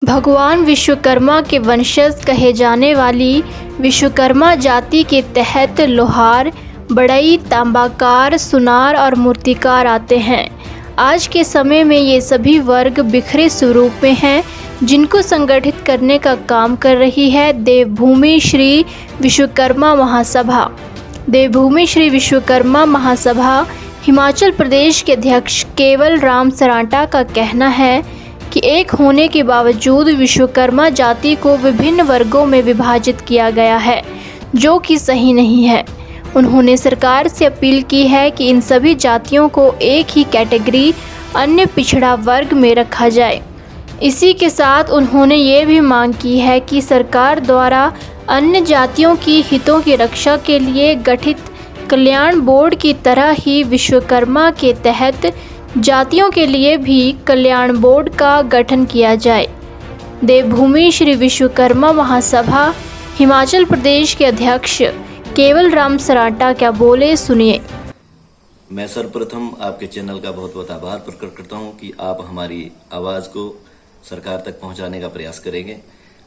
भगवान विश्वकर्मा के वंशज कहे जाने वाली विश्वकर्मा जाति के तहत लोहार, बढ़ई, तांबाकार, सुनार और मूर्तिकार आते हैं। आज के समय में ये सभी वर्ग बिखरे स्वरूप में हैं, जिनको संगठित करने का काम कर रही है देवभूमि श्री विश्वकर्मा महासभा। देवभूमि श्री विश्वकर्मा महासभा हिमाचल प्रदेश के अध्यक्ष केवल राम सरांटा का कहना है कि एक होने के बावजूद विश्वकर्मा जाति को विभिन्न वर्गों में विभाजित किया गया है, जो कि सही नहीं है। उन्होंने सरकार से अपील की है कि इन सभी जातियों को एक ही कैटेगरी अन्य पिछड़ा वर्ग में रखा जाए। इसी के साथ उन्होंने ये भी मांग की है कि सरकार द्वारा अन्य जातियों की हितों की रक्षा के लिए गठित कल्याण बोर्ड की तरह ही विश्वकर्मा के तहत जातियों के लिए भी कल्याण बोर्ड का गठन किया जाए। देवभूमि श्री विश्वकर्मा महासभा हिमाचल प्रदेश के अध्यक्ष केवल राम सरांटा क्या बोले, सुनिए। मैं सर्वप्रथम आपके चैनल का बहुत बहुत आभार प्रकट करता हूं कि आप हमारी आवाज़ को सरकार तक पहुंचाने का प्रयास करेंगे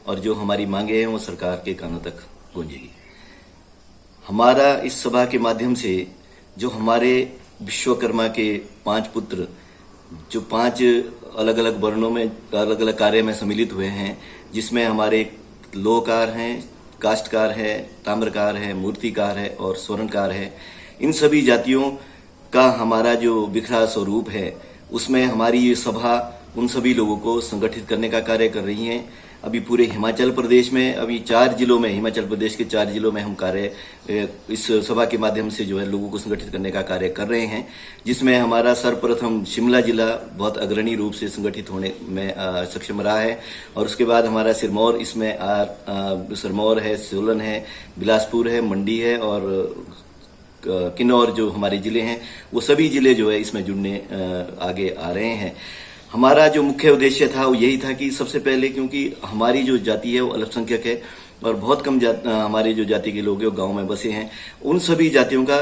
और जो हमारी मांगे हैं वो सरकार के कानों तक गूंजेगी। हमारा इस सभा के माध्यम से जो हमारे विश्वकर्मा के 5 पुत्र जो 5 अलग अलग वर्णों में अलग अलग कार्य में सम्मिलित हुए हैं, जिसमें हमारे लोहकार हैं, काष्ठकार है, ताम्रकार है, मूर्तिकार है और स्वर्णकार है। इन सभी जातियों का हमारा जो बिखरा स्वरूप है, उसमें हमारी ये सभा उन सभी लोगों को संगठित करने का कार्य कर रही है। अभी पूरे हिमाचल प्रदेश में अभी 4 जिलों में, हिमाचल प्रदेश के 4 जिलों में हम कार्य इस सभा के माध्यम से जो है लोगों को संगठित करने का कार्य कर रहे हैं, जिसमें हमारा सर्वप्रथम शिमला जिला बहुत अग्रणी रूप से संगठित होने में सक्षम रहा है और उसके बाद हमारा सिरमौर, इसमें सिरमौर है, सोलन है, बिलासपुर है, मंडी है और किन्नौर जो हमारे जिले हैं, वो सभी जिले जो है इसमें जुड़ने आगे आ रहे हैं। हमारा जो मुख्य उद्देश्य था वो यही था कि सबसे पहले, क्योंकि हमारी जो जाति है वो अल्पसंख्यक है और बहुत कम हमारे जो जाति के लोग हैं वो गाँव में बसे हैं, उन सभी जातियों का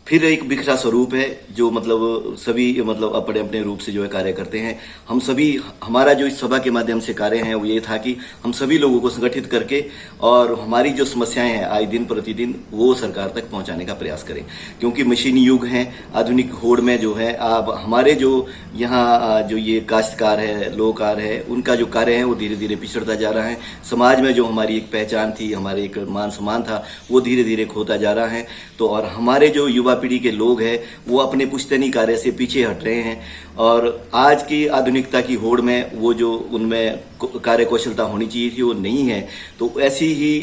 फिर एक बिखरा स्वरूप है जो सभी अपने अपने रूप से जो है कार्य करते हैं। हम सभी, हमारा जो इस सभा के माध्यम से कार्य है वो ये था कि हम सभी लोगों को संगठित करके और हमारी जो समस्याएं हैं आए दिन प्रतिदिन वो सरकार तक पहुंचाने का प्रयास करें, क्योंकि मशीनी युग है, आधुनिक होड़ में जो है आप हमारे जो यहाँ जो ये काश्तकार है, लोहकार है, उनका जो कार्य है वो धीरे धीरे पिछड़ता जा रहा है। समाज में जो हमारी एक पहचान थी, हमारे एक मान सम्मान था, वो धीरे धीरे खोता जा रहा है। तो और हमारे जो युवा पीढ़ी के लोग हैं वो अपने पुश्तैनी कार्य से पीछे हट रहे हैं और आज की आधुनिकता की होड़ में वो जो उनमें कार्य कौशलता होनी चाहिए थी वो नहीं है। तो ऐसी ही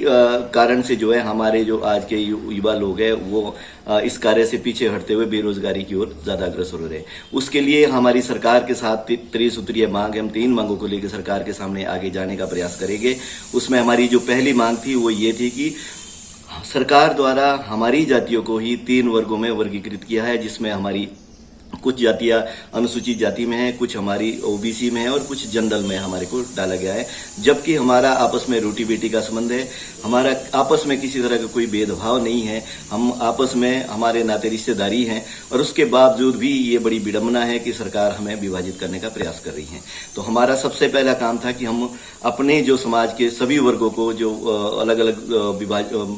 कारण से जो है हमारे जो आज के युवा लोग हैं वो इस कार्य से पीछे हटते हुए बेरोजगारी की ओर ज्यादा अग्रसर हो रहे हैं। उसके लिए हमारी सरकार के साथ त्रिसूत्रीय मांग है, हम 3 मांगों को लेकर सरकार के सामने आगे जाने का प्रयास करेंगे। उसमें हमारी जो पहली मांग थी वो ये थी कि सरकार द्वारा हमारी जातियों को ही 3 वर्गों में वर्गीकृत किया है, जिसमें हमारी कुछ जातियां अनुसूचित जाति में है, कुछ हमारी ओबीसी में है और कुछ जनरल में हमारे को डाला गया है। जबकि हमारा आपस में रोटी बेटी का संबंध है, हमारा आपस में किसी तरह का कोई भेदभाव नहीं है, हम आपस में हमारे नाते रिश्तेदारी हैं और उसके बावजूद भी ये बड़ी विडंबना है कि सरकार हमें विभाजित करने का प्रयास कर रही है। तो हमारा सबसे पहला काम था कि हम अपने जो समाज के सभी वर्गों को जो अलग अलग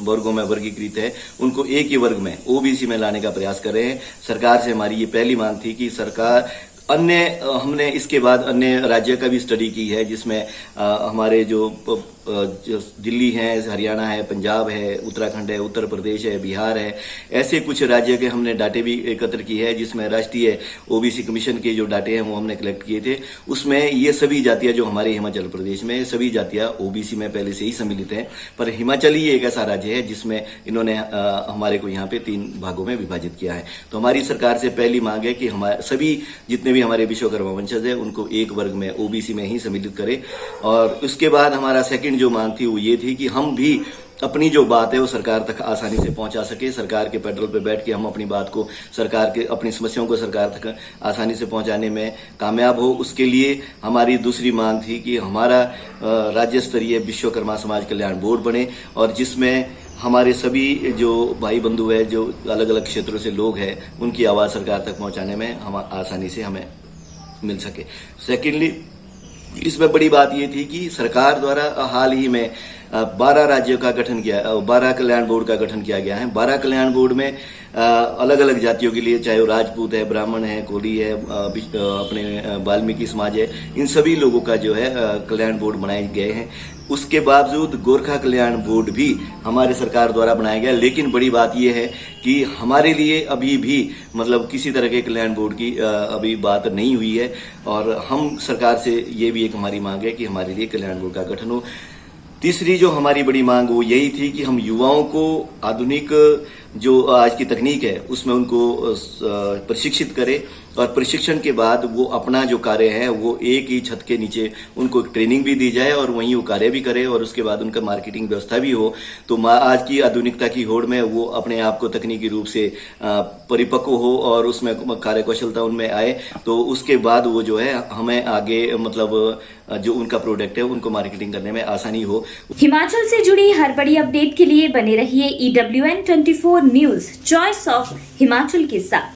वर्गों में वर्गीकृत है उनको एक ही वर्ग में ओबीसी में लाने का प्रयास कर रहे हैं। सरकार से हमारी ये पहली मांग थी कि सरकार हमने इसके बाद अन्य राज्य का भी स्टडी की है, जिसमें हमारे जो दिल्ली है, हरियाणा है, पंजाब है, उत्तराखंड है, उत्तर प्रदेश है, बिहार है, ऐसे कुछ राज्य के हमने डाटे भी एकत्र किए हैं, जिसमें राष्ट्रीय ओबीसी कमीशन के जो डाटे हैं वो हमने कलेक्ट किए थे। उसमें ये सभी जातियां जो हमारे हिमाचल प्रदेश में, सभी जातियां ओबीसी में पहले से ही सम्मिलित हैं, पर हिमाचल ही एक ऐसा राज्य है जिसमें इन्होंने हमारे को यहाँ पे 3 भागों में विभाजित किया है। तो हमारी सरकार से पहली मांग है कि हमारे सभी जितने भी हमारे विश्वकर्मा वंशज है उनको एक वर्ग में ओबीसी में ही सम्मिलित करें। और उसके बाद हमारा सेकंड जो मांग थी वो ये थी कि हम भी अपनी जो बात है वो सरकार तक आसानी से पहुंचा सके, सरकार के पेट्रोल पे बैठ के हम अपनी बात को अपनी समस्याओं को सरकार तक आसानी से पहुंचाने में कामयाब हो। उसके लिए हमारी दूसरी मांग थी कि हमारा राज्य स्तरीय विश्वकर्मा समाज कल्याण बोर्ड बने और जिसमें हमारे सभी जो भाई बंधु है, जो अलग अलग क्षेत्रों से लोग हैं, उनकी आवाज़ सरकार तक पहुंचाने में हम आसानी से हमें मिल सके। सेकेंडली इसमें बड़ी बात ये थी कि सरकार द्वारा हाल ही में 12 राज्यों का गठन किया, 12 कल्याण बोर्ड का गठन किया गया है। 12 कल्याण बोर्ड में अलग अलग जातियों के लिए, चाहे वो राजपूत है, ब्राह्मण है, कोली है, अपने वाल्मीकि समाज है, इन सभी लोगों का जो है कल्याण बोर्ड बनाए गए हैं। उसके बावजूद गोरखा कल्याण बोर्ड भी हमारे सरकार द्वारा बनाया गया, लेकिन बड़ी बात यह है कि हमारे लिए अभी भी मतलब किसी तरह के कल्याण बोर्ड की अभी बात नहीं हुई है। और हम सरकार से ये भी एक हमारी मांग है कि हमारे लिए कल्याण बोर्ड का गठन हो। तीसरी जो हमारी बड़ी मांग वो यही थी कि हम युवाओं को आधुनिक जो आज की तकनीक है उसमें उनको प्रशिक्षित करें, और प्रशिक्षण के बाद वो अपना जो कार्य है वो एक ही छत के नीचे उनको ट्रेनिंग भी दी जाए और वहीं वो कार्य भी करे, और उसके बाद उनका मार्केटिंग व्यवस्था भी हो। तो आज की आधुनिकता की होड़ में वो अपने आप को तकनीकी रूप से परिपक्व हो और उसमें कार्यकुशलता उनमें आए, तो उसके बाद वो जो है हमें आगे मतलब जो उनका प्रोडक्ट है उनको मार्केटिंग करने में आसानी हो। हिमाचल से जुड़ी हर बड़ी अपडेट के लिए बने रहिए EWN24 news, choice of Himachal के साथ।